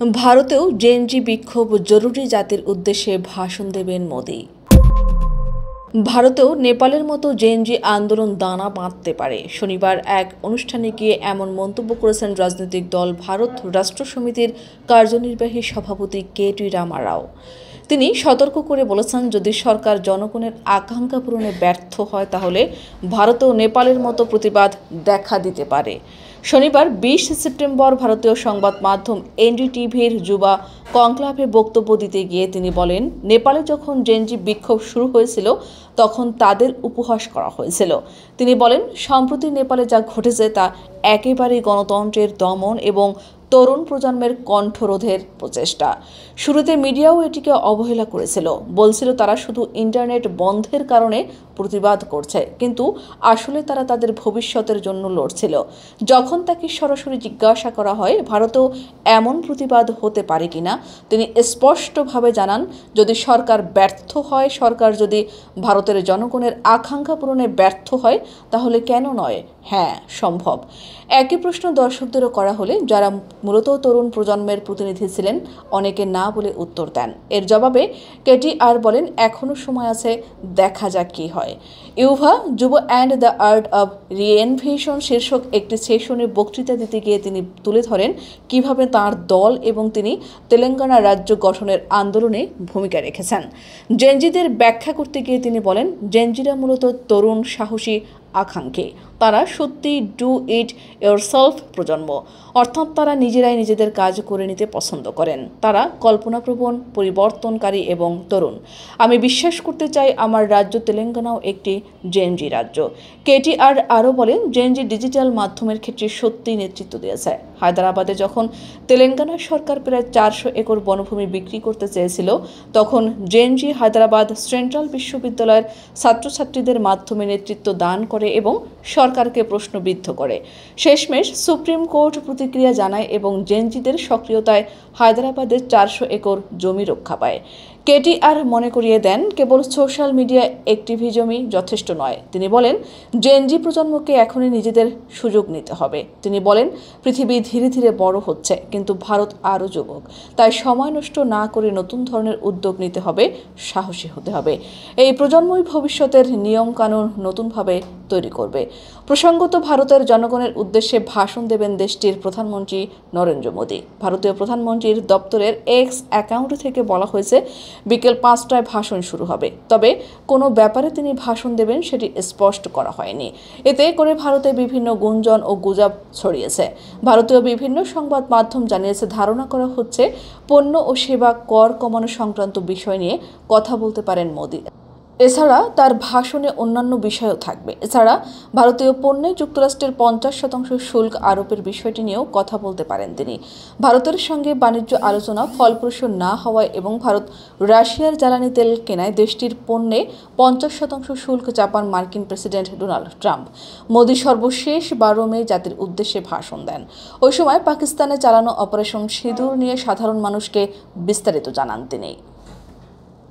ভারতেও জেএনজি বিক্ষোভ জরুরি জাতির উদ্দেশ্যে ভাষণ দেবেন মোদি। ভারতেও নেপালের মতো জেএনজি আন্দোলন দানা বাঁধতে পারে। শনিবার এক অনুষ্ঠানে গিয়ে এমন মন্তব্য করেছেন রাজনৈতিক দল ভারত রাষ্ট্র সমিতির কার্যনির্বাহী সভাপতি কে.টি. রামা রাও। তিনি সতর্ক করে বলেছেন, যদি সরকার জনগণের আকাঙ্ক্ষা পূরণে ব্যর্থ হয় তাহলে ভারতেও নেপালের মতো প্রতিবাদ দেখা দিতে পারে। শনিবার ২০ সেপ্টেম্বর ভারতীয় সংবাদ মাধ্যম এনডিটিভির যুবা কনক্লাভে বক্তব্য দিতে গিয়ে তিনি বলেন, নেপালে যখন জেএনজি বিক্ষোভ শুরু হয়েছিল তখন তাদের উপহাস করা হয়েছিল। তিনি বলেন, সম্প্রতি নেপালে যা ঘটেছে তা একেবারেই গণতন্ত্রের দমন এবং তরুণ প্রজন্মের কণ্ঠরোধের প্রচেষ্টা। শুরুতে মিডিয়াও এটিকে অবহেলা করেছিল, বলছিল তারা শুধু ইন্টারনেট বন্ধের কারণে প্রতিবাদ করছে, কিন্তু আসলে তারা তাদের ভবিষ্যতের জন্য লড়ছিল। যখন তাকে সরাসরি জিজ্ঞাসা করা হয় ভারতেও এমন প্রতিবাদ হতে পারে কিনা, তিনি স্পষ্টভাবে জানান, যদি সরকার ব্যর্থ হয়, সরকার যদি ভারতের জনগণের আকাঙ্ক্ষা পূরণে ব্যর্থ হয় তাহলে কেন নয়, হ্যাঁ সম্ভব। একই প্রশ্ন দর্শকদেরও করা হলে যারা মূলত তরুণ প্রজন্মের প্রতিনিধি ছিলেন অনেকে না বলে উত্তর দেন। এর জবাবে কে.টি.আর বলেন, এখনও সময় আছে, দেখা যাক কি হয়। ইউভা যুব অ্যান্ড দ্য আর্ট অব রিএনভেশন শীর্ষক একটি সেশনে বক্তৃতা দিতে গিয়ে তিনি তুলে ধরেন কিভাবে তাঁর দল এবং তিনি তেলেঙ্গানা রাজ্য গঠনের আন্দোলনে ভূমিকা রেখেছেন। জেএনজিদের ব্যাখ্যা করতে গিয়ে তিনি বলেন, জেএনজিরা মূলত তরুণ সাহসী আকাঙ্ক্ষী। তারা সত্যি ডু ইট ইয়োরসেলফ প্রজন্ম, অর্থাৎ তারা নিজেরাই নিজেদের কাজ করে নিতে পছন্দ করেন। তারা কল্পনাপ্রবণ, পরিবর্তনকারী এবং তরুণ। আমি বিশ্বাস করতে চাই আমার রাজ্য তেলেঙ্গানাও একটি জেএনজি রাজ্য। কে.টি.আর আরও বলেন, জেএনজি ডিজিটাল মাধ্যমের ক্ষেত্রে সত্যিই নেতৃত্ব দিয়েছে। হায়দ্রাবাদে যখন তেলেঙ্গানা সরকার প্রায় ৪০০ একর বনভূমি বিক্রি করতে চেয়েছিল তখন জেএনজি হায়দ্রাবাদ সেন্ট্রাল বিশ্ববিদ্যালয়ের ছাত্রছাত্রীদের মাধ্যমে নেতৃত্ব দান করে এবং সরকারকে প্রশ্নবিদ্ধ করে। শেষমেশ সুপ্রিম কোর্ট প্রতিক্রিয়া জানায় এবং জেএনজিদের সক্রিয়তায় হায়দ্রাবাদের ৪০০ একর জমি রক্ষা পায়। কে.টি.আর মনে করিয়ে দেন, কেবল সোশ্যাল মিডিয়া অ্যাক্টিভিজমই যথেষ্ট নয়। তিনি বলেন, জেএনজি প্রজন্মকে এখনই নিজেদের সুযোগ নিতে হবে। তিনি বলেন, পৃথিবী ধীরে ধীরে বড় হচ্ছে, কিন্তু ভারত আরও যুবক। তাই সময় নষ্ট না করে নতুন ধরনের উদ্যোগ নিতে হবে, সাহসী হতে হবে। এই প্রজন্মই ভবিষ্যতের নিয়মকানুন নতুনভাবে তৈরি করবে। প্রসঙ্গত, ভারতের জনগণের উদ্দেশ্যে ভাষণ দেবেন দেশটির প্রধানমন্ত্রী নরেন্দ্র মোদি। ভারতীয় প্রধানমন্ত্রীর দপ্তরের এক্স অ্যাকাউন্ট থেকে বলা হয়েছে বিকেল ৫টায় ভাষণ শুরু হবে, তবে কোনো ব্যাপারে তিনি ভাষণ দেবেন সেটি স্পষ্ট করা হয়নি। এতে করে ভারতে বিভিন্ন গুঞ্জন ও গুজব ছড়িয়েছে। ভারতীয় বিভিন্ন সংবাদ মাধ্যম জানিয়েছে, ধারণা করা হচ্ছে পণ্য ও সেবা কর কমানো সংক্রান্ত বিষয় নিয়ে কথা বলতে পারেন মোদি। এছাড়া তার ভাষণে অন্যান্য বিষয়ও থাকবে। এছাড়া ভারতীয় পণ্যে যুক্তরাষ্ট্রের ৫০% শুল্ক আরোপের বিষয়টি নিয়েও কথা বলতে পারেন তিনি। ভারতের সঙ্গে বাণিজ্য আলোচনা ফলপ্রসূ না হওয়ায় এবং ভারত রাশিয়ার জ্বালানি তেল কেনায় দেশটির পণ্যে ৫০% শুল্ক চাপান মার্কিন প্রেসিডেন্ট ডোনাল্ড ট্রাম্প। মোদি সর্বশেষ ১২ মে জাতির উদ্দেশ্যে ভাষণ দেন। ওই সময় পাকিস্তানে চালানো অপারেশন সিঁদুর নিয়ে সাধারণ মানুষকে বিস্তারিত জানান তিনি।